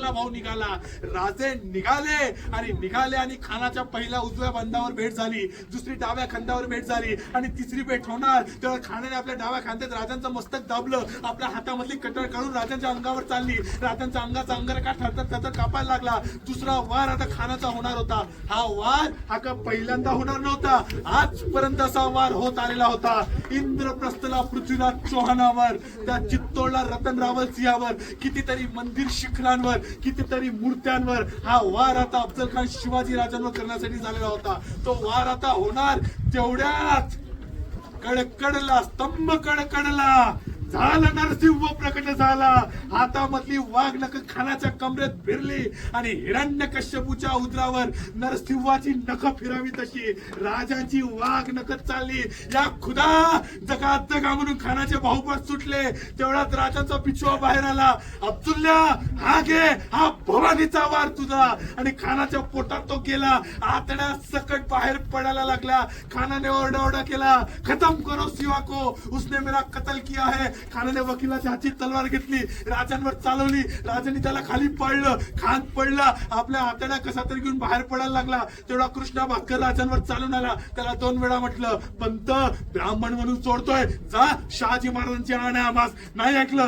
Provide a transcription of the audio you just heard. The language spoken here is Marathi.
धाकला भाऊ निघाला. राजे निघाले आणि खानाच्या पहिल्या उजव्या बांधावर भेट झाली, दुसरी डाव्या खांद्यावर भेट झाली आणि तिसरी भेट होणार तेव्हा खानाने आपल्या डाव्या खांद्यात राजांचं मस्तक दाबलं, आपल्या हातामधली कटर काढून राजांच्या अंगावर चालली. राजांचा अंगाचा अंगरखा थरथर कापायला लागला. दुसरा वार आता खानाचा होणार होता. हा वार हा का पहिल्यांदा होणार नव्हता, आजपर्यंत असा वार होत आलेला होता. इंद्रप्रस्थला पृथ्वीराज चौहानावर, त्या चित्तोडला रतन रावल सिंहावर, कितीतरी मंदिर शिखरांवर, कितीतरी मूर्त्यांवर हा वार आता अफजल खान शिवाजी राजांवर करण्यासाठी झालेला होता. तो वार आता होणार तेवढ्यात कडकडला स्तंभ कडकडला, झालं नरसिंह प्रकट झाला. हातामधली वाघ नख खानाच्या कमरेत फिरली आणि हिरण्यकश्यपूच्या उदरावर नरसिंहाची नख फिरावी तशी राजाची वाघ नख चालली. या खुदा जगा म्हणून खानाचे भाऊपास सुटले. तेवढ्यात राजाचा पिछुआ बाहेर आला. अब्दुल्ला हा घे, हा भवानीचा वार तुझा. आणि खानाच्या पोटात तो गेला. आतड्या सकट बाहेर पडायला लागला. खानाने ओरडाओरडा केला, खतम करो सिवा को, उसने मेरा कत्ल किया है. खानाने वकिलाच्या हाती तलवार घेतली, राजांवर चालवली. राजांनी त्याला खाली पाडलं. खान पडला, आपल्या हाताला कसा तरी घेऊन बाहेर पडायला लागला. तेवढा कृष्णा भाकर राजांवर चालून आला. त्याला 2 वेळा म्हटलं, पंत ब्राह्मण म्हणून सोडतोय, जा शहाजी महाराजांची आण्या आमास. नाही ऐकलं.